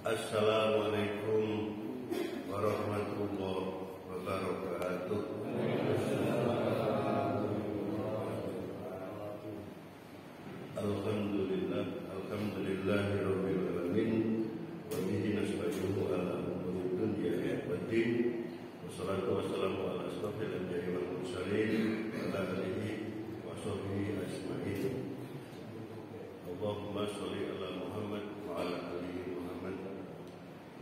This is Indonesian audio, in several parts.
Assalamualaikum warahmatullahi wabarakatuh. Alhamdulillahirabbil alamin wa bihi nasta'iinu ala umuri dunya waddin. Wassalatu wassalamu ala asyrofil anbiya'i wal mursalin wa ala alihi wa sahbihi ajma'in. Allahumma sholli ala Muhammad wa ala alihi Muhammad.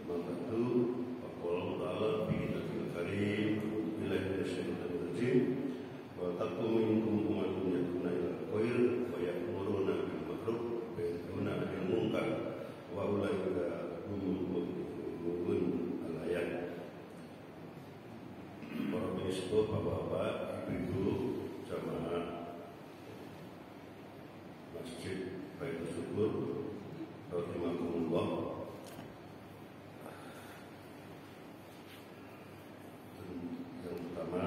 Mabadu wa qala ta'ala fi kitabihil karim billahi minasyaitonir rajim wa taqum minkum ummatun yad'una ila khair wa ya'muruna bil ma'ruf wa yanhauna 'anil munkar wa ulaika humul mu'minun al-ayat. Para pemirsa, bapak-bapak, ibu-ibu, jamaah Masjid Baitul Syukur rahimakumullah. Yang pertama,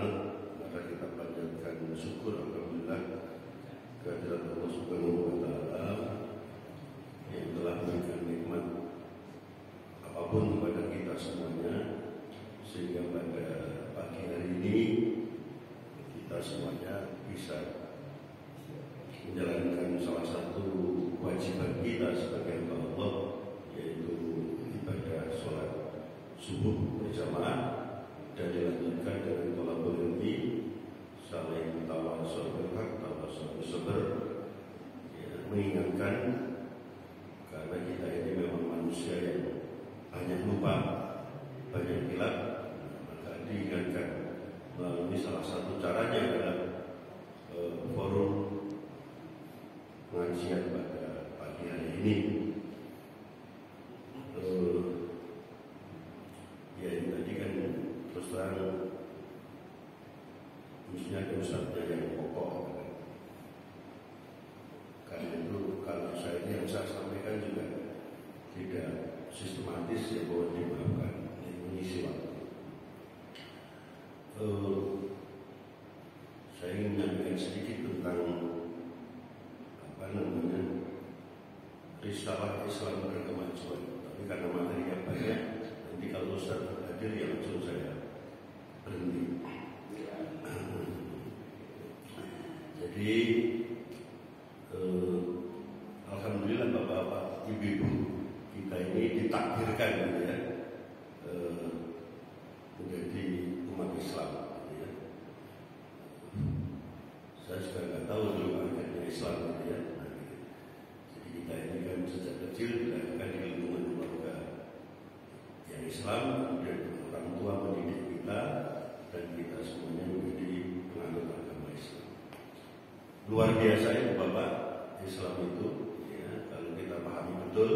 mari kita panjatkan syukur alhamdulillah kehadirat Allah Subhanahu wa taala yang telah memberikan nikmat apapun kepada kita semuanya, sehingga pada pagi hari ini kita semuanya bisa menjalankan salah satu kewajiban kita sebagai hamba Allah, yaitu ibadah sholat subuh berjamaah, dan dilanjutkan dengan thalabul ilmi, saling tawasul bil haq, tawasul bis sabr, mengingatkan karena kita ini memang manusia yang banyak lupa, banyak hilaf, maka diingatkan melalui salah satu caranya adalah forum pengajian pada pagi hari ini. Ya ini tadi kan terus terang mestinya ada ustadznya yang pokok. Karena itu kalau saya ini yang saya sampaikan juga tidak sistematis, ya boleh dimaafkan, mengisi waktu. Saya ingin menyampaikan sedikit tentang risalah Islam berkemajuan, tapi karena materinya banyak, nanti kalau Ustaz hadir ya langsung saya berhenti. Jadi alhamdulillah bapak-bapak, ibu-ibu kita ini ditakdirkan gitu ya, menjadi umat Islam gitu ya. Saya sudah nggak tahu dulu akhirnya Islam gitu ya. Kita ini kan sejak kecil dilahirkan di lingkungan keluarga yang Islam, kemudian orang tua mendidik kita, dan kita semuanya menjadi penganut agama Islam. Luar biasa ya Bapak, Islam itu ya, kalau kita pahami betul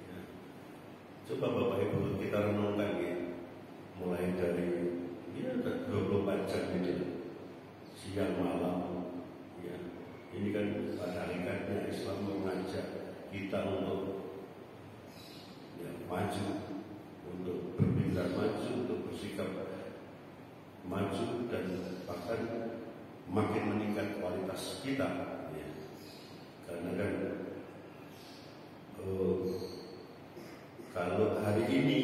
ya. Coba Bapak Ibu kita renungkan ya, mulai dari ya 24 jam itu, siang malam ya. Ini kan pada hakikatnya Islam mengajak kita untuk ya, maju, untuk berpikir maju, untuk bersikap maju, dan bahkan makin meningkat kualitas kita ya. Karena kan kalau hari ini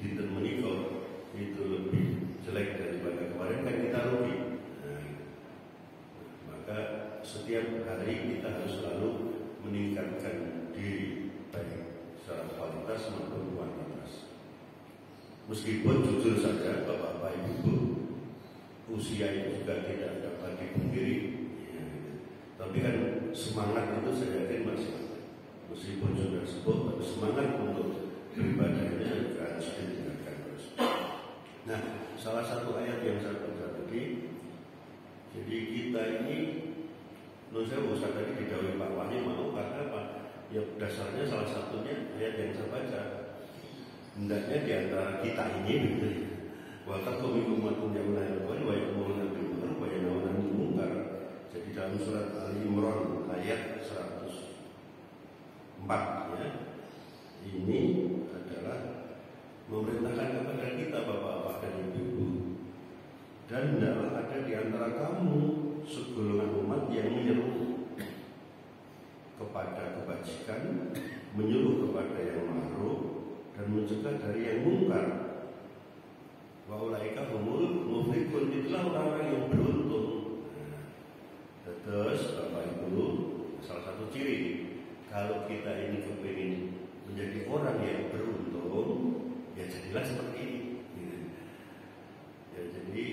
dinten menika itu lebih jelek daripada kemarin, kan kita rugi. Maka setiap hari kita harus selalu meningkatkan diri, baik secara kualitas maupun kuantitas. Meskipun jujur saja bapak-bapak ibu, usia itu juga tidak dapat dipungkiri ya, gitu. Tapi kan semangat itu saya yakin masih ada. Meskipun sudah sepuh, tapi semangat untuk beribadahnya juga harus ditingkatkan terus. Nah, salah satu ayat yang saya baca tadi, jadi kita ini, menurut saya usah tadi didahului Pak Wahyu mau, karena apa? Ya dasarnya salah satunya ayat yang saya baca. Hendaknya di antara kita ini begitu ya. Wa taqum ummatun ya'muruna bil wa ya'muruna bil ma'ruf wa yanhauna 'anil munkar. Jadi dalam surat Ali Imran ayat 104 ya. Ini adalah memerintahkan kepada kita bapak-bapak dan ibu-ibu, dan hendaklah ada di antara kamu segolongan umat yang menyeru kepada kebajikan, menyuruh kepada yang ma'ruf, dan mencegah dari yang mungkar. Wa ulaika humul muflihun, itulah orang-orang yang beruntung. Terus Bapak Ibu, salah satu ciri kalau kita ini kepingin menjadi orang yang beruntung, ya jadilah seperti ini. Ya, jadi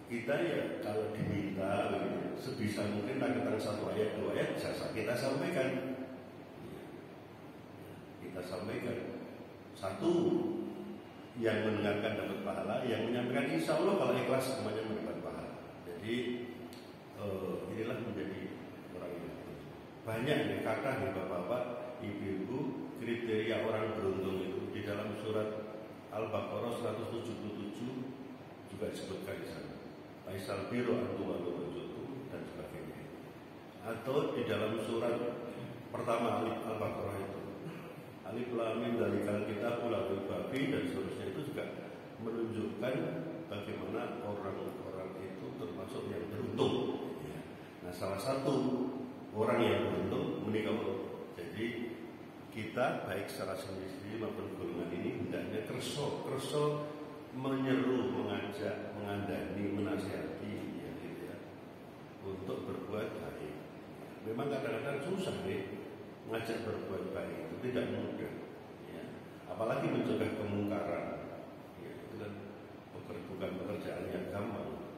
kita ya kalau diminta sebisa mungkin tentang satu ayat dua ayat kita sampaikan. Kita sampaikan. Satu, yang mendengarkan dapat pahala, yang menyampaikan insya Allah kalau ikhlas semuanya mendapat pahala. Jadi inilah menjadi orang yang banyak nih kata nih bapak-bapak, ibu-ibu, kriteria orang beruntung itu di dalam surat Al-Baqarah 177 juga disebutkan di sana. Faisal biru antumalu wajudu dan sebagainya. Atau di dalam surat pertama Al-Baqarah itu Alif Lam Mim Dzalikal Kitabul La Raiba Fihi dan seterusnya, itu juga menunjukkan bagaimana orang-orang itu termasuk yang beruntung. Nah, salah satu orang yang beruntung menikah. Jadi kita baik secara sendiri maupun golongan ini hendaknya kerso menyeru, mengajak, mengandani, menasihati ya, untuk berbuat baik. Memang kadang-kadang susah nih mengajak berbuat baik, itu tidak mudah ya. Apalagi mencegah kemungkaran ya, itu kan bukan pekerjaan yang gampang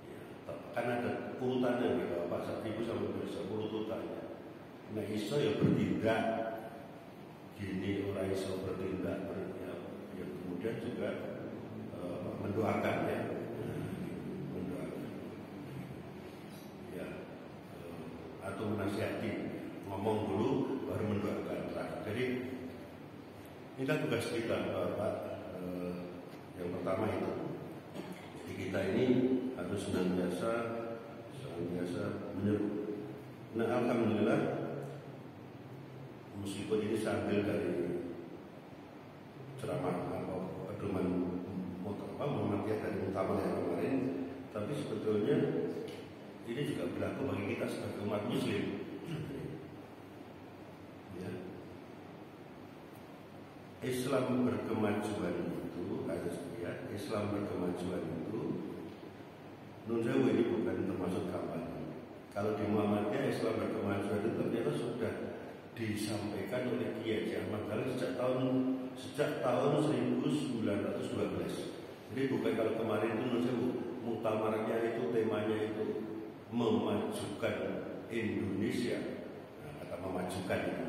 ya. Kan ada urutannya gitu, Pak Ibu sampai bisa urutannya. Nah iso ya bertindak gini, orang iso bertindak ya, kemudian juga mendoakan ya, mendoakan ya, atau menasihati, ngomong dulu baru mendoakan. Jadi inilah tugas kita Bapak. Yang pertama itu, jadi kita ini harus senantiasa menyeru. Nah alhamdulillah, meskipun ini sambil dari ceramah atau pedoman Muhammadiyah dari Muktamar yang kemarin, tapi sebetulnya ini juga berlaku bagi kita sebagai umat Muslim. Ya. Islam berkemajuan itu harus lihat, Islam berkemajuan itu Nunjawu ini bukan termasuk kampanye. Kalau di Muhammadiyah Islam berkemajuan itu ternyata sudah disampaikan oleh Kiai Haji Ahmad Dahlan sejak tahun 1912. Jadi bukan kalau kemarin itu Nunjawu muktamarnya itu temanya itu memajukan Indonesia. Nah, kata memajukan itu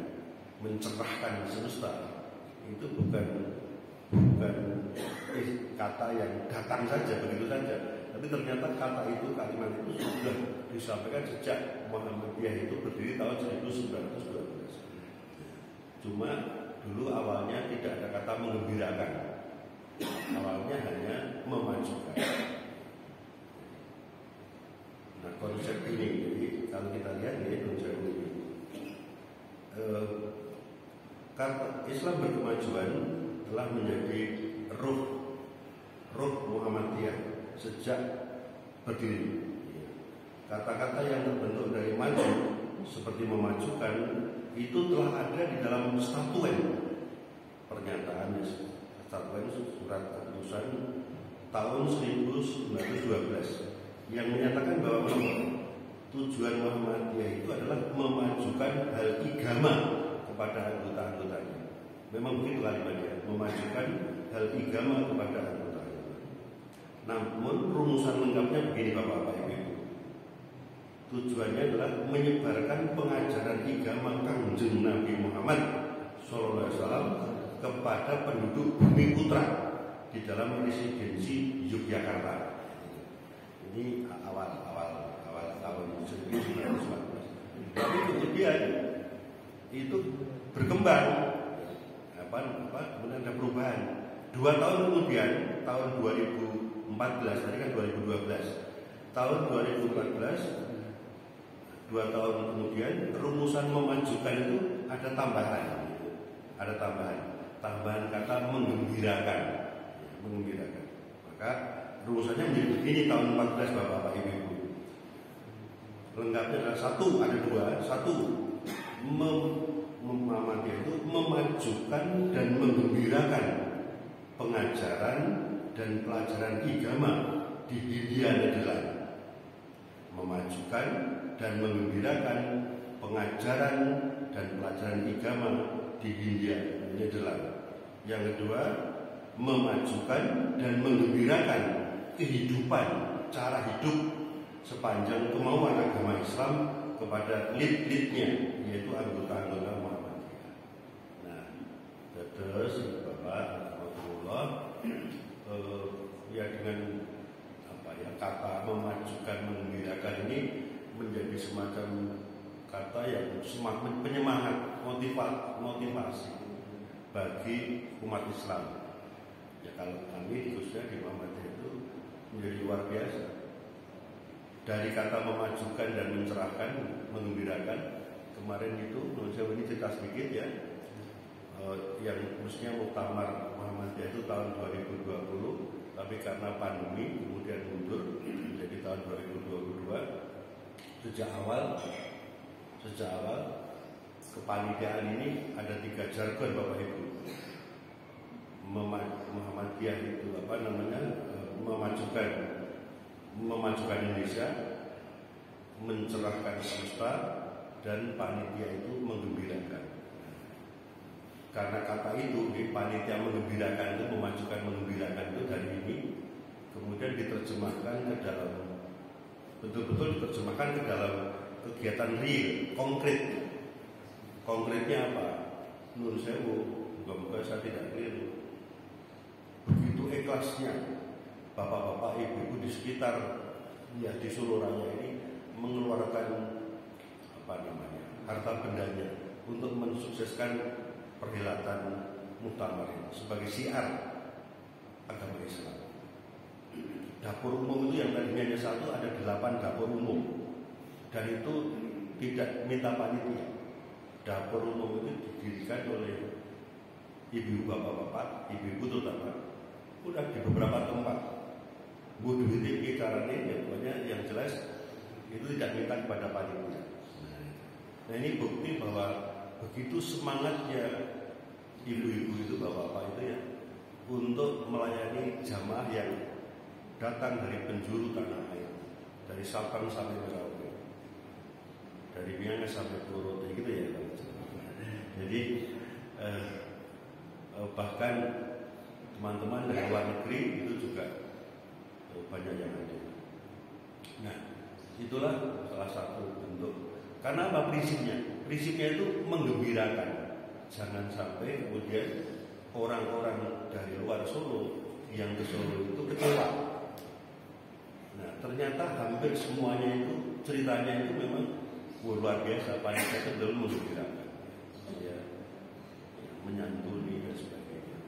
mencerahkan semesta, itu bukan kata yang datang saja begitu saja, tapi ternyata kata itu, kalimat itu sudah disampaikan sejak Muhammadiyah itu berdiri tahun 1912. Cuma dulu awalnya tidak ada kata menggembirakan, awalnya hanya memajukan. Nah konsep ini, jadi kalau kita lihat ya konsep ini, kata Islam berkemajuan telah menjadi ruh Muhammadiyah sejak berdiri. Kata-kata yang terbentuk dari maju seperti memajukan itu telah ada di dalam statuen pernyataan statuen surat keputusan tahun 1912 yang menyatakan bahwa tujuan Muhammadiyah itu adalah memajukan hal agama kepada anggota-anggotanya. Memang begitu kalimatnya, memajukan hal agama kepada anggota-anggotanya. Namun rumusan lengkapnya begini Bapak-bapak Ibu. Tujuannya adalah menyebarkan pengajaran agama Kangjeng Nabi Muhammad SAW kepada penduduk Bumi Putra di dalam residensi Yogyakarta. Ini awal tahun 1914. Tapi kemudian itu berkembang, kemudian ada perubahan. 2 tahun kemudian, tahun 2014, tadi kan 2012. Tahun 2014, 2 tahun kemudian rumusan memajukan itu ada tambahan kata menggembirakan. Maka rumusannya menjadi begini tahun 14 Bapak Ibu. Lengkapnya adalah ada dua. Satu, Muhammadiyah itu memajukan dan mengembirakan pengajaran dan pelajaran agama di Hindia Nederland. Memajukan dan mengembirakan pengajaran dan pelajaran agama di Hindia Nederland. Yang kedua, memajukan dan mengembirakan kehidupan, cara hidup sepanjang kemauan agama Islam kepada lead-leadnya, yaitu anggota-anggota Muhammadiyah. Nah, terus Bapak Alhamdulillah, ya dengan kata memajukan, mengembirakan ini menjadi semacam kata yang semakin penyemangat, motivasi bagi umat Islam. Ya kalau kami khususnya di Muhammadiyah itu menjadi luar biasa. Dari kata memajukan dan mencerahkan, mengembirakan, kemarin itu menurut saya ini cerita sedikit ya, yang mestinya muktamar Muhammadiyah itu tahun 2020, tapi karena pandemi kemudian mundur menjadi tahun 2022. Sejak awal kepanitiaan ini ada 3 jargon Bapak Ibu. Muhammadiyah itu memajukan Indonesia, mencerahkan semesta, dan panitia itu menggembirakan. Karena kata itu, panitia menggembirakan itu, memajukan menggembirakan itu dari ini kemudian diterjemahkan ke dalam, betul-betul diterjemahkan ke dalam kegiatan real, konkret. Konkretnya apa? Menurut saya, moga-moga saya tidak keliru. Begitu ikhlasnya bapak-bapak, ibu-ibu di sekitar ya di Solo Raya ini mengeluarkan harta bendanya untuk mensukseskan perhelatan muktamar ini sebagai syiar agama Islam. Dapur umum itu yang tadinya hanya 1, ada 8 dapur umum, dan itu tidak minta panitia. Dapur umum itu didirikan oleh ibu bapak-bapak, ibu-ibu terutama, udah di beberapa tempat. Butuh tinggi caranya, ya pokoknya yang jelas itu tidak minta kepada panitia. Nah ini bukti bahwa begitu semangatnya ibu-ibu itu, bapak-bapak itu ya, untuk melayani jamaah yang datang dari penjuru tanah air, dari Sabang sampai Merauke, dari Miangas sampai Purworejo gitu ya. Jadi bahkan teman-teman dari luar negeri itu juga banyak yang ada. Nah, itulah salah satu bentuk. Karena apa prinsipnya? Prinsipnya itu menggembirakan. Jangan sampai kemudian orang-orang dari luar Solo yang ke Solo itu kecewa. Nah, ternyata hampir semuanya itu ceritanya itu memang luar biasa. Panitia itu dulu menggembirakan, ya, menyantuni dan sebagainya.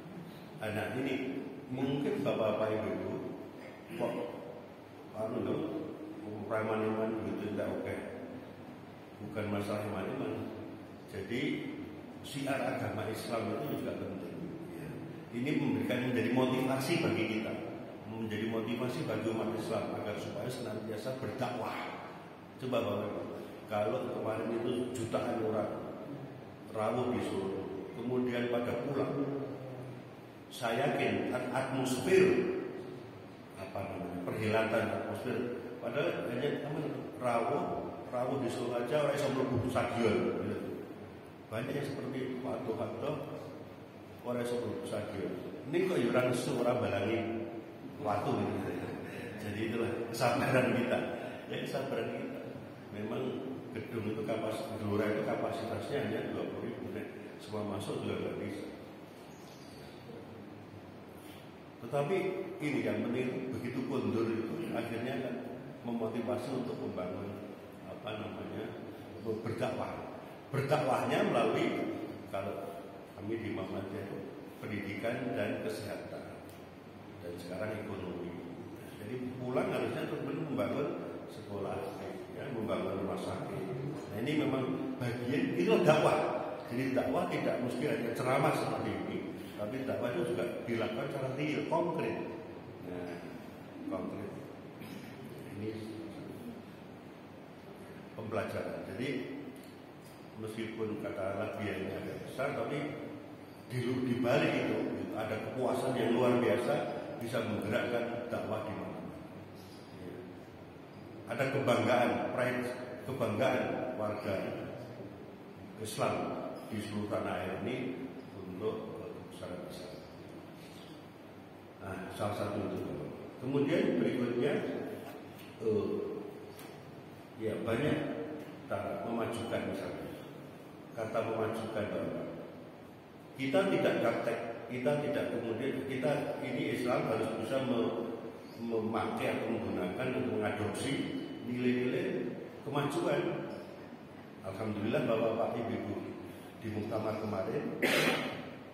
Nah, ini mungkin bapak-bapak ibu kok preman-preman begitu tidak oke. Bukan masalah iman-iman. Jadi syiar agama Islam itu juga penting. Ya. Ini menjadi motivasi bagi kita, menjadi motivasi bagi umat Islam agar supaya senantiasa berdakwah. Coba Bapak, kalau kemarin itu jutaan orang rawuh di Solo, kemudian pada pulang, saya yakin atmosfer perhelatan atmosfer, padahal hanya rawuh di Solo aja orang yang mlebu stadion. Banyak yang seperti itu, waktu-waktu orang yang mlebu stadion. Ini kok yuran ora balangi waktu gitu. Jadi itulah kesabaran kita. Ya kesabaran kita. Memang gedung itu gelora itu kapasitasnya hanya 20.000. Semua masuk juga nggak bisa. Tetapi ini yang penting, begitu mundur itu akhirnya kan memotivasi untuk membangun berdakwah. Berdakwahnya melalui, kalau kami di Muhammadiyah itu pendidikan dan kesehatan, dan sekarang ekonomi. Jadi pulang harusnya untuk membangun sekolah, ya, membangun rumah sakit. Nah ini memang bagian itu dakwah. Jadi dakwah tidak mesti hanya ceramah seperti ini, tapi dakwah itu juga dilakukan secara real, konkret. Nah, konkret. Ini pembelajaran. Jadi meskipun katakanlah biayanya agak besar, tapi di balik itu ada kepuasan yang luar biasa, bisa menggerakkan dakwah di mana. Ada kebanggaan, pride, kebanggaan warga Islam di seluruh tanah air ini untuk sangat besar. Nah, salah satu itu. Kemudian berikutnya, ya banyak memajukan misalnya. Kata memajukan, kita tidak praktek, kita tidak kemudian kita ini Islam harus bisa memakai atau menggunakan untuk mengadopsi nilai-nilai kemajuan. Alhamdulillah Bapak Ibu di muktamar kemarin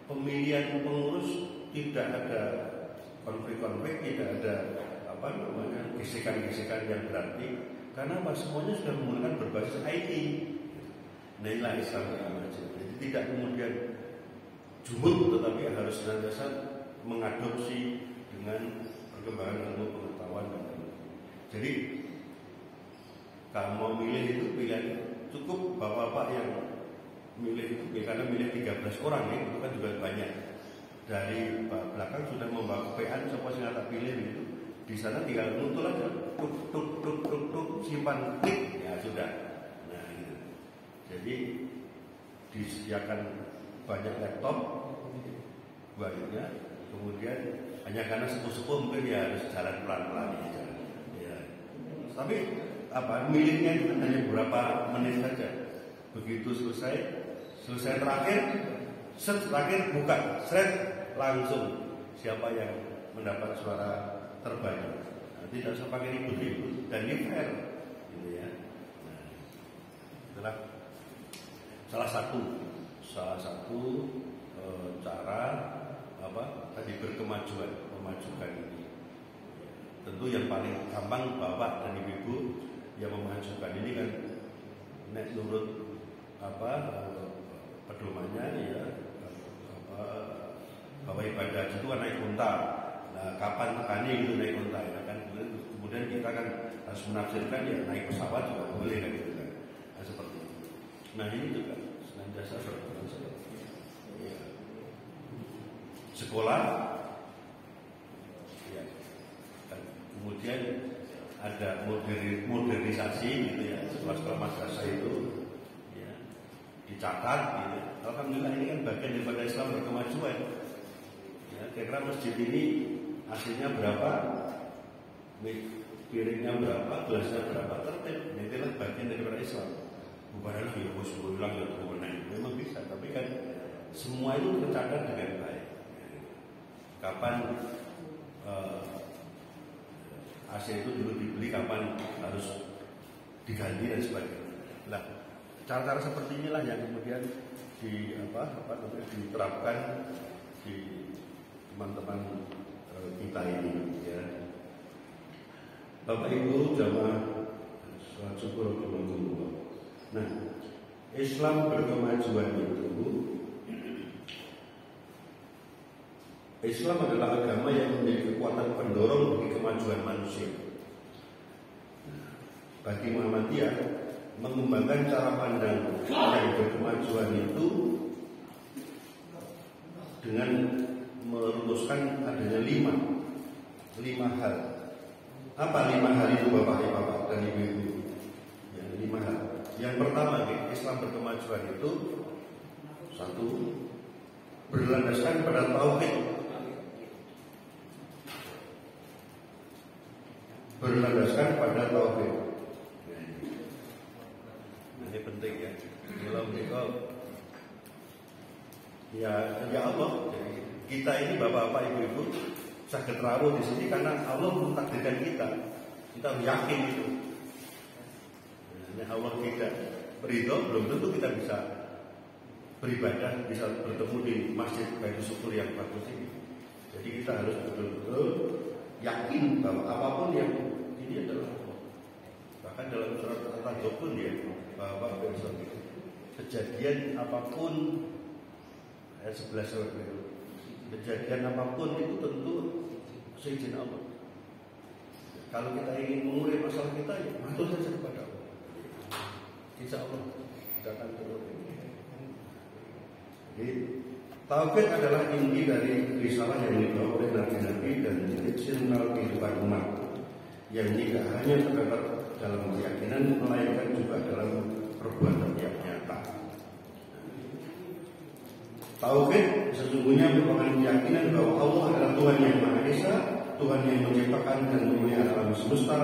pemilihan pengurus tidak ada konflik-konflik, tidak ada gesekan-gesekan yang berarti, karena semuanya sudah menggunakan berbasis IT. Nah, inilah Islam yang maju. Jadi tidak kemudian jumut, tetapi harus senantiasa mengadopsi dengan perkembangan ilmu pengetahuan. Jadi kalau mau milih itu pilihan cukup bapak-bapak yang milih itu, karena milih 13 orang ya, itu kan juga banyak. Dari belakang sudah membawa PAN, siapa sih tak pilih itu. Di sana tinggal nutul aja, tuk, simpan, klik, ya sudah. Nah gitu. Jadi disediakan banyak laptop, barunya, kemudian hanya karena sepuh-sepuh mungkin ya harus jalan pelan-pelan ya. Tapi milihnya itu hanya beberapa menit saja. Begitu selesai terakhir buka, langsung siapa yang mendapat suara terbanyak. Nah, tidak usah pakai ribut-ribut dan ini fair, gitu ya. Nah, itulah salah satu cara tadi memajukan ini. Tentu yang paling gampang bapak dan ibu yang memajukan ini kan menurut pedomannya ya bahwa ibadah itu kan naik unta. Nah, kapan tekannya itu naik unta ya kan? Kemudian kita kan harus menafsirkan ya naik pesawat juga boleh kan gitu kan. Nah, seperti itu. Nah, ini juga senantiasa ya. Sekolah ya. Kemudian ada modernisasi gitu ya, sekolah-sekolah madrasah itu ya, dicatat gitu. Alhamdulillah ini kan bagian daripada Islam berkemajuan. Ya, kira-kira masjid ini hasilnya berapa, piringnya berapa, gelasnya berapa, tertib. Ini adalah bagian daripada Islam. Bukan lagi harus berulang ya memang bisa, tapi kan semua itu tercatat dengan baik. Kapan AC itu dulu dibeli, kapan harus diganti dan sebagainya. Nah, cara-cara seperti inilah yang kemudian diterapkan di teman-teman kita ini. Ya. Bapak Ibu jamaah sholat syukur kepada. Nah, Islam berkemajuan itu, Islam adalah agama yang menjadi kekuatan pendorong bagi kemajuan manusia. Bagi Muhammadiyah, mengembangkan cara pandang yang berkemajuan itu dengan merumuskan adanya lima hal. Apa 5 hal itu bapak dan ibu-ibu? Ya, 5 hal. Yang pertama, Islam berkemajuan itu 1, berlandaskan pada tauhid. Berlandaskan pada tauhid. Ini penting ya. Kalau ya Allah. Jadi kita ini bapak-bapak, ibu-ibu sakit rawuh di sini karena Allah mentakdirkan kita. Kita yakin itu. Nah, Allah tidak beridho, belum tentu kita bisa beribadah, bisa bertemu di masjid Baitul Syukur yang bagus ini. Jadi kita harus betul-betul yakin bahwa apapun yang ini adalah Allah. Bahkan dalam surat Al-Tajuh pun ya, bahwa kejadian apapun ayat 11 surat itu, kejadian apapun itu tentu seizin Allah. Kalau kita ingin mengurai masalah kita, ya matur saja kepada Allah. Insya Allah kita akan turun. Jadi Tauhid adalah inti dari risalah yang dibawa oleh nabi-nabi dan titik sentral kehidupan umat yang tidak hanya terdapat dalam keyakinan melainkan juga dalam perbuatan yang nyata. Tauhid sesungguhnya merupakan keyakinan bahwa Allah adalah Tuhan yang Maha Esa, Tuhan yang menciptakan dan memelihara alam semesta,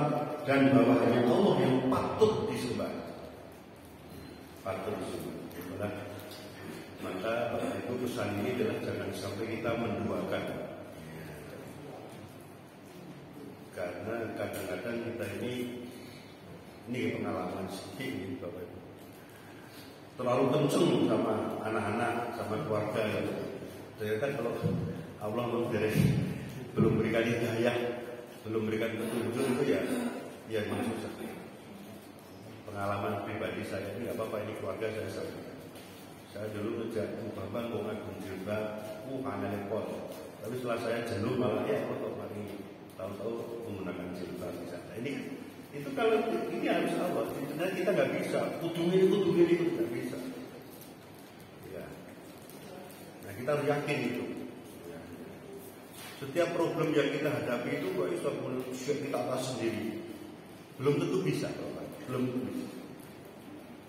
dan bahwa hanya Allah yang patut disembah. Patut disembah. Itulah. Maka Bapak Ibu, pesan ini adalah jangan sampai kita menduakan. Karena kadang-kadang kita ini pengalaman sedikit ini Bapak Ibu. Terlalu kenceng sama anak-anak, sama keluarga. Ternyata kalau Allah belum berikan hidayah, belum berikan petunjuk itu ya susah. Pengalaman pribadi saya ini nggak apa-apa, ini keluarga saya. Saya dulu ngejak Bapak mau ngagung jilbab, hanya lepot. Tapi setelah saya jenuh malah untuk mari tahu-tahu menggunakan jilbab misalnya. Itu kalau ini harus Allah. Sebenarnya kita nggak bisa. Kudu ini nggak bisa. Ya. Nah kita harus yakin itu. Ya. Setiap problem yang kita hadapi itu kita atas sendiri. Belum tentu bisa, belum tentu bisa.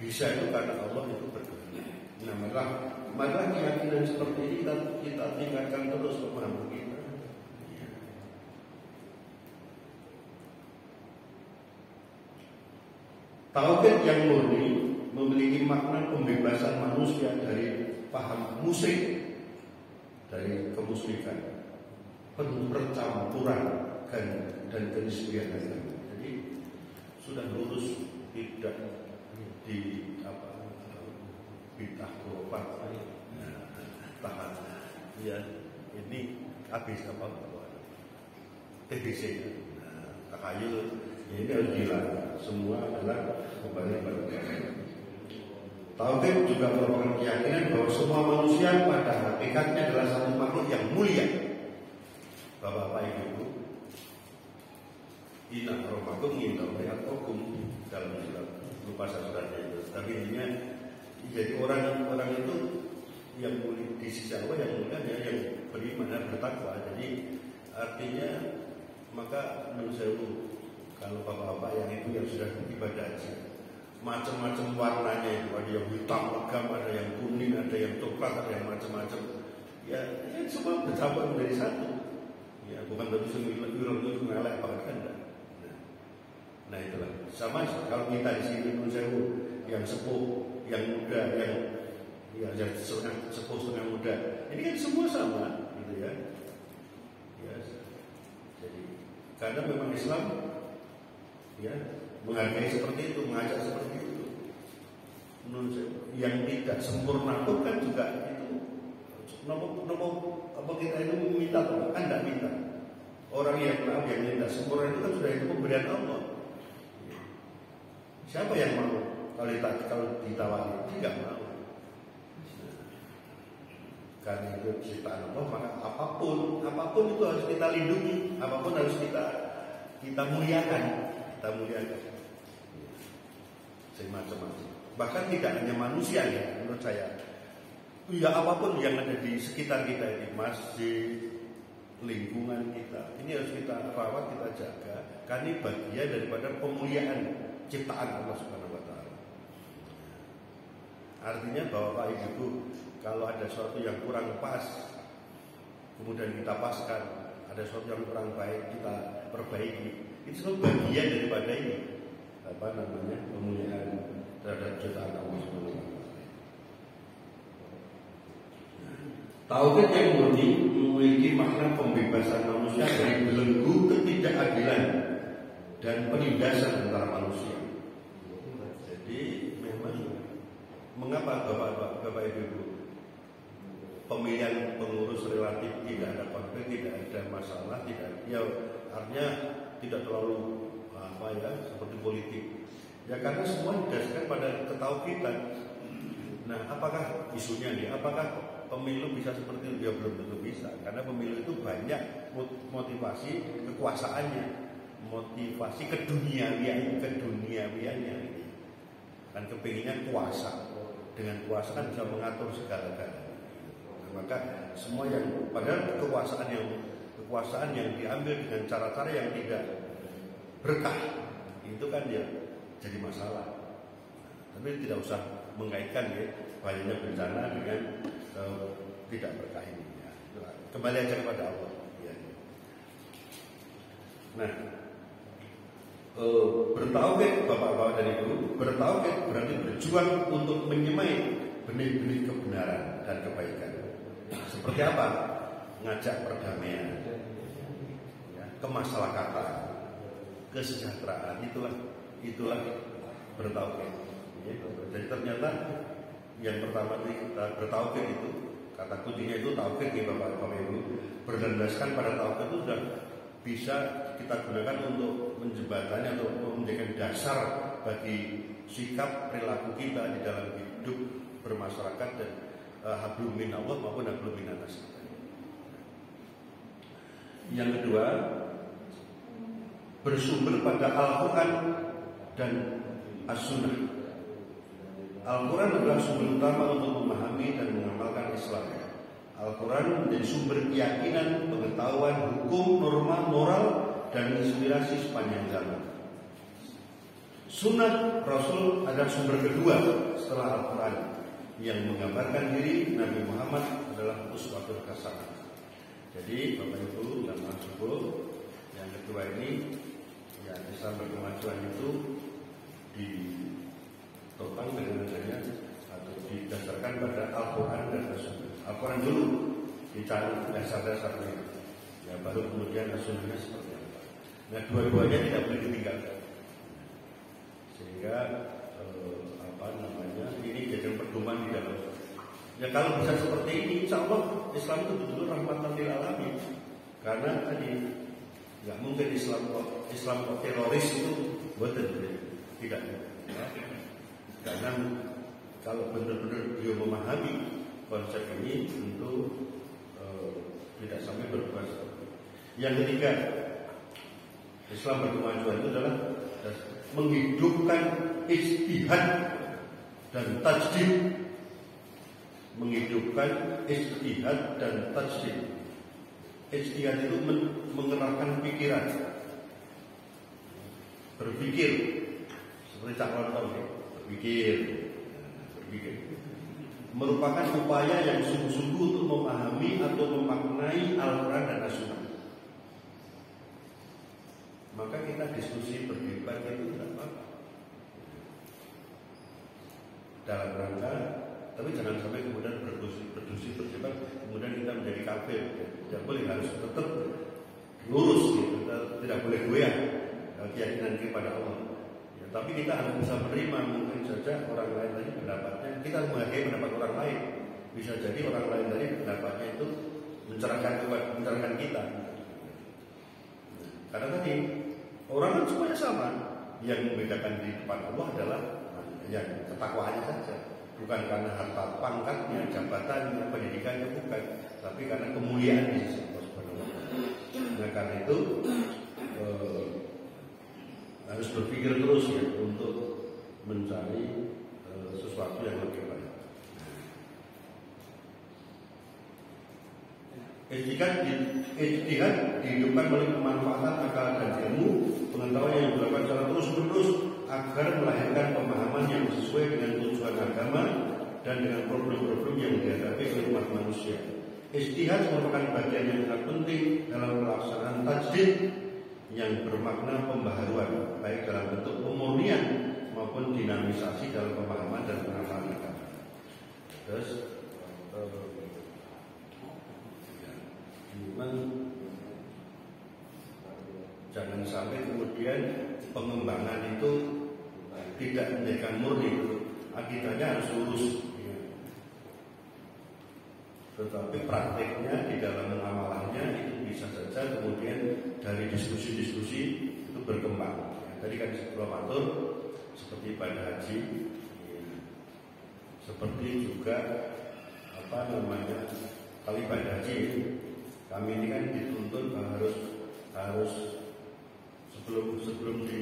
Bisa itu karena Allah itu berkehendak. Nah, maka keyakinan seperti ini kita tingkatkan terus pemahaman kita. Tauhid yang murni memiliki makna pembebasan manusia dari paham musyrik, dari kemusyrikan, penuh percampuran dan kenisbian. Jadi sudah lurus, tidak di bid'ah khurafat. Tahan. Ya, ini habis apa? TBC. Takayul ini harus hilang. Semua adalah kembali pada Tuhan. Tauhid juga merupakan keyakinan bahwa semua manusia pada hakikatnya adalah satu makhluk yang mulia. Bapak-bapak Ibu, inna rohakum indallahi hukum dalam surat, lupa suratnya itu. Tapi intinya jadi orang itu yang mulia di sisi Allah, yang mulia yang beriman dan bertakwa. Jadi artinya maka menurut saya kalau bapak-bapak yang itu yang sudah ibadah haji, macam-macam warnanya itu, ada yang hitam legam, ada yang kuning, ada yang coklat, ada yang macam-macam. Ya semua bercampur menjadi satu. Ya bukan berarti semua itu mengalah apa kan? Nah itulah sama kalau kita di sini menurut saya yang sepuh, yang muda, yang sepuh setengah muda, ini kan semua sama, gitu ya. Ya, jadi karena memang Islam, ya, menghargai seperti itu, mengajak seperti itu. Menurut saya, yang tidak sempurna pun kan juga itu. Apa kita itu meminta kan tidak minta. Orang yang tidak sempurna itu kan sudah itu pemberian Allah. Siapa yang mau? Kalau ditawari tidak mau. Karena itu ciptaan Allah, maka apapun itu harus kita lindungi, apapun harus kita muliakan, semacam-macam. Bahkan tidak hanya manusia ya, menurut saya. Ya apapun yang ada di sekitar kita ini, masjid, lingkungan kita, ini harus kita rawat, kita jaga, karena ini bagian daripada pemuliaan ciptaan Allah Subhanahu wa Ta'ala. Artinya bahwa Pak Ibu, kalau ada sesuatu yang kurang pas, kemudian kita paskan, ada sesuatu yang kurang baik, kita perbaiki. Itu semua bagian daripada ini, pemuliaan terhadap ciptaan Allah Subhanahu wa Ta'ala. Tauhid yang murni memiliki makna pembebasan manusia dari belenggu ketidakadilan dan penindasan antara manusia. Jadi memang mengapa Bapak Ibu pemilihan pengurus relatif tidak ada konflik, tidak ada masalah, artinya tidak terlalu seperti politik. Ya karena semua didasarkan pada ketauhidan. Nah, apakah isunya nih? Apakah pemilu bisa seperti itu? Ya belum tentu bisa, karena pemilu itu banyak motivasi kekuasaannya, motivasi keduniawiannya. Kan kepinginnya kuasa, dengan kuasa kan bisa mengatur segala-galanya. Maka semua yang padahal kekuasaan yang diambil dengan cara-cara yang tidak berkah itu kan ya jadi masalah. Tapi tidak usah mengaitkan ya banyaknya bencana dengan tidak berkah ini. Ya. Kembali aja kepada Allah. Ya. Nah, bertauhid bapak-bapak dan ibu, bertauhid berarti berjuang untuk menyemai benih-benih kebenaran dan kebaikan. Seperti apa? Ngajak perdamaian, ya, kemasyarakatan, kesejahteraan, itulah bertauhid. Ya, jadi ternyata yang pertama kita bertauhid itu kata kuncinya itu tauhid ya bapak-bapak ibu. Berlandaskan pada tauhid itu sudah bisa kita gunakan untuk menjembatani atau menjadikan dasar bagi sikap perilaku kita di dalam hidup bermasyarakat dan hablum minallah maupun hablum minannas. Yang kedua, bersumber pada Al-Quran dan As-Sunnah. Al-Quran adalah sumber utama untuk memahami dan mengamalkan Islam. Al-Quran menjadi sumber keyakinan, pengetahuan, hukum, norma, moral, dan inspirasi sepanjang zaman. Sunnah Rasul adalah sumber kedua setelah Al-Quran yang menggambarkan diri Nabi Muhammad adalah uswatul hasanah. Jadi Bapak Ibu dan Mas Ibu, yang kedua ini ya Islam berkemajuan itu ditopang dengan adanya atau didasarkan pada Al-Quran dan As-Sunnah. Al-Quran dulu dicari dasar-dasarnya, ya baru kemudian As-Sunnahnya seperti apa. Nah dua-duanya tidak boleh ditinggalkan, sehingga ini jadi pedoman di dalam. Ya kalau bisa seperti ini, insya Allah Islam itu betul-betul rahmatan lil alamin. Karena tadi nggak mungkin Islam teroris itu betul tidak. Ya. Karena kalau benar-benar dia memahami konsep ini tentu tidak sampai berbuat seperti. Yang ketiga, Islam berkemajuan itu adalah menghidupkan ijtihad dan tajdid. Menghidupkan ijtihad dan tajdid. Ijtihad itu mengerahkan pikiran, berpikir seperti Cak Lontong ya, berpikir, merupakan upaya yang sungguh-sungguh untuk memahami atau memaknai Al-Quran dan As-Sunnah. Maka kita diskusi berdebat itu tidak apa-apa dalam rangka, tapi jangan sampai kemudian berdiskusi berdebat kemudian kita menjadi kafir. Tidak boleh, harus tetap lurus gitu. Kita tidak boleh goyah keyakinan kepada Allah. Ya, tapi kita harus bisa menerima mungkin saja orang lain tadi pendapatnya. Kita harus menghargai pendapat orang lain. Bisa jadi orang lain tadi pendapatnya itu mencerahkan kita. Karena tadi orang kan semuanya sama. Yang membedakan di depan Allah adalah yang ketakwaannya saja. Bukan karena harta pangkatnya, jabatannya, pendidikannya, bukan. Tapi karena kemuliaan di sisi Allah Subhanahu wa Ta'ala. Nah karena itu harus berpikir terus ya untuk mencari sesuatu yang lebih baik. Ijtihad dihidupkan oleh pemanfaatan akal dan ilmu, pengetahuan yang dilakukan secara terus-menerus agar melahirkan pemahaman yang sesuai dengan tujuan agama dan dengan problem-problem yang dihadapi oleh umat manusia. Ijtihad merupakan bagian yang sangat penting dalam pelaksanaan tajdid yang bermakna pembaharuan, baik dalam bentuk pemurnian maupun dinamisasi dalam pemahaman dan penerapan agama. Terus memang jangan sampai kemudian pengembangan itu tidak menjadikan murni, akidahnya harus lurus. Tetapi prakteknya di dalam amalannya itu bisa saja kemudian dari diskusi-diskusi itu berkembang. Tadi kan sebelum atur seperti ibadah haji, seperti juga kalau ibadah haji kami ini kan dituntut harus sebelum ke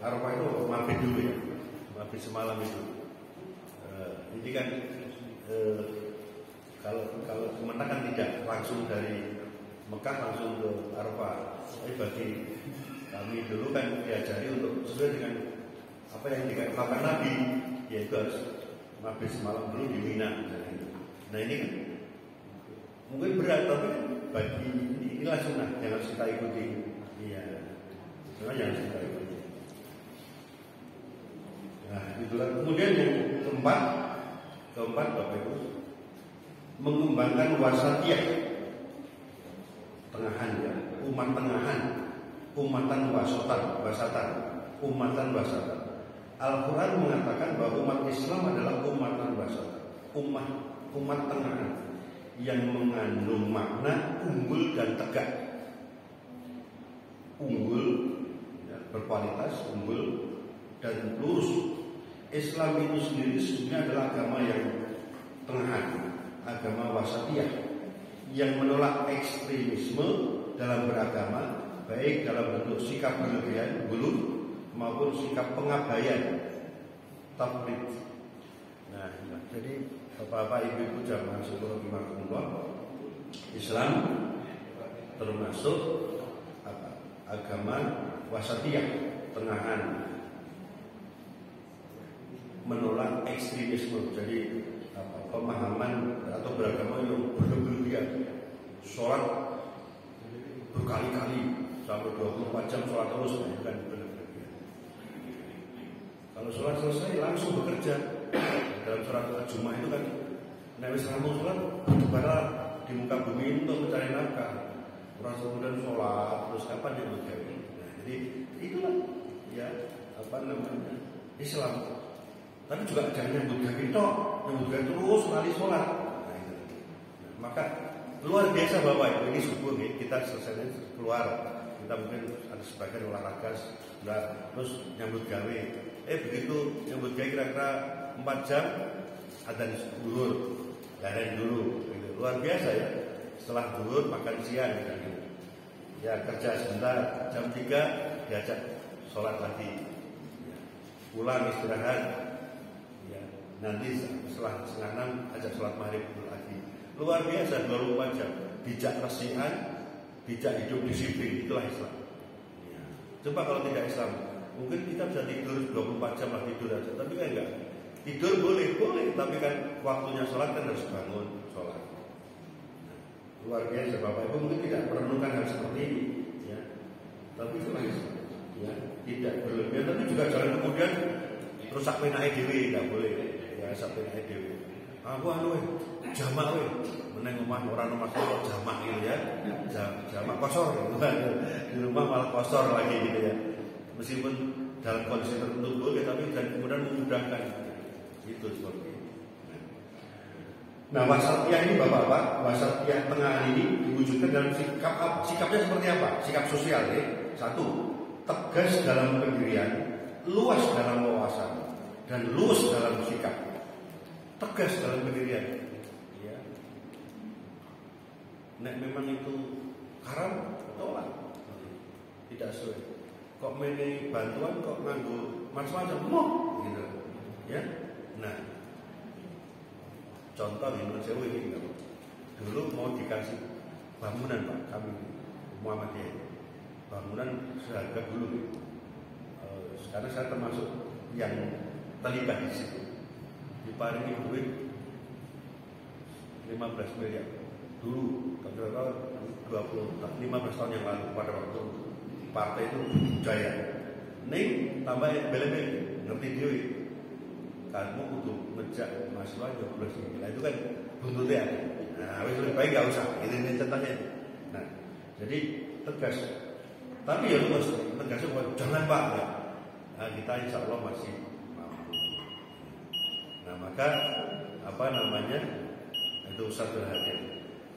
Arafah itu mabit dulu ya, mabit semalam itu Ini kan kalau Kemenang kan tidak langsung dari Mekah langsung ke Arafah. Tapi bagi kami dulu kan diajari untuk sesuai dengan apa yang dikatakan Nabi, yaitu harus mabit semalam dulu di Mina. Nah ini kan mungkin berat, tapi bagi inilah sunnah yang harus kita ikuti. Iya, sunnah yang harus kita ikuti. Nah itulah. Kemudian yang keempat Bapak Ibu, mengembangkan wasatiyah, tengahan ya, umatan wasatan. Al-Quran mengatakan bahwa umat Islam adalah umatan wasatan, umat tengahan yang mengandung makna unggul dan tegak, unggul ya, berkualitas, unggul dan lurus. Islam itu sendiri sebenarnya adalah agama yang tengahan, agama wasatiyah yang menolak ekstremisme dalam beragama, baik dalam bentuk sikap berlebihan, gulu, maupun sikap pengabaian, tafrid. Nah, jadi Bapak-bapak, Ibu-ibu jamaah sekalian rahimakumullah, Islam termasuk agama wasatiyah, tengahan, menolak ekstremisme. Jadi pemahaman atau beragama yang berlebihan, sholat berkali-kali sampai 24 jam sholat terus, bukan berlebihan. Kalau sholat selesai langsung bekerja. Dalam surat Al-Jumu'ah itu kan Nabi Sallallahu sholat bertebara di muka bumi untuk mencari nafkah. Orang kemudian sholat terus kapan dia bekerja? Nah, jadi itulah ya Islam. Tapi juga jangan nyambut gawe terus lari sholat. Nah, itu. Nah, maka luar biasa Bapak Ibu, ini subuh nih, kita selesai keluar, kita mungkin ada sebagian olahraga, terus nyambut gawe. Begitu nyambut gawe kira-kira 4 jam ada zuhur, leren dulu, gitu. Luar biasa ya. Setelah zuhur makan siang, gitu. Ya kerja sebentar, jam 3 diajak sholat lagi, ya. Pulang istirahat. Nanti setelah setengah 6 ajak sholat maghrib lagi. Luar biasa 24 jam. Bijak resihan, bijak hidup disiplin, itulah Islam. Ya. Coba kalau tidak Islam, mungkin kita bisa tidur 24 jam lah tidur aja. Tapi kan enggak. Tidur boleh, tapi kan waktunya sholat kan harus bangun sholat. Nah, luar biasa Bapak Ibu, mungkin tidak merenungkan hal seperti ini, ya. Tapi itulah Islam. Ya, tidak berlebihan, tapi juga jangan kemudian rusak penake dhewe, enggak boleh. Sampai naik dewi. Aku jamak meneng omah orang nomor satu jamak gitu ya. Jamak kosor gitu. Di rumah malah kosor lagi gitu ya. Meskipun dalam kondisi tertentu boleh, tapi dan kemudian memudahkan itu seperti itu. Nah, wasatiyah ini Bapak-bapak, wasatiyah tengah ini diwujudkan dalam sikap apa? Sikapnya seperti apa? Sikap sosial ya. 1. Tegas dalam pendirian, luas dalam wawasan, dan luas dalam sikap. Tegas dalam pendirian, ya. Nek memang itu haram, tolak. Tidak sesuai. Kok meni bantuan, kok nganggo macam-macam, gitu. Ya. Nah, contoh di Indonesia ini, dulu mau dikasih bangunan Pak, kami Muhammadiyah, bangunan seharga dulu. Sekarang saya termasuk yang terlibat di situ. Diparingi duit 15 miliar dulu, kira-kira 15 tahun yang lalu pada waktu partai itu jaya. Nih tambah beli-beli, ngerti duit. Kamu kudu ngejak mahasiswa 12 miliar, itu kan buntutnya. Nah, wis lebih baik nggak usah. Ini contohnya. Nah, jadi tegas. Tapi ya luas, tegasnya jangan Pak. Nah, kita insya Allah masih. Nah, maka itu satu hal.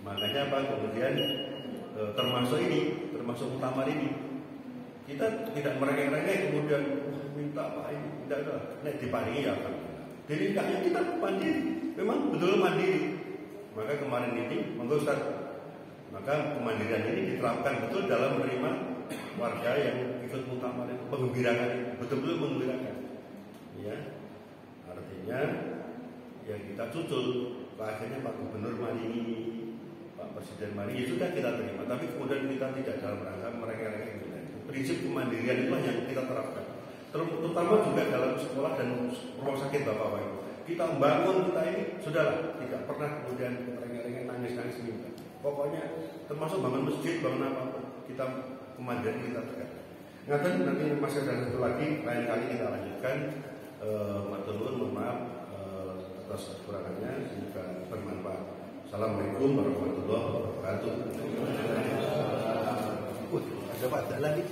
Makanya kemudian termasuk muktamar ini kita tidak merengek-rengek kemudian minta Pak ini tidak ada. Nek diparingi ya Pak. Jadi enggaknya kita mandiri, memang betul mandiri. Maka kemarin ini monggo Ustaz, maka kemandirian ini diterapkan betul dalam menerima warga yang ikut muktamar itu, penggembirakan, betul-betul menggembirakan. Ya. Artinya yang kita cucul. Akhirnya Pak Gubernur mari, Pak Presiden mari, ya sudah kita terima. Tapi kemudian kita tidak dalam rangka mereka-reka itu. Prinsip kemandirian itulah yang kita terapkan. Terutama juga dalam sekolah dan rumah sakit Bapak-Bapak Ibu. Kita membangun kita ini sudahlah, tidak pernah kemudian mereka-reka nangis-nangis minta. Pokoknya termasuk bangun masjid, bangun apa, kita kemandirian kita tegakkan. Nanti masih ada satu lagi, lain kali kita lanjutkan. Matur nuwun, maaf atas kekurangannya, semoga bermanfaat. Assalamualaikum warahmatullahi wabarakatuh. Ada Pak lagi.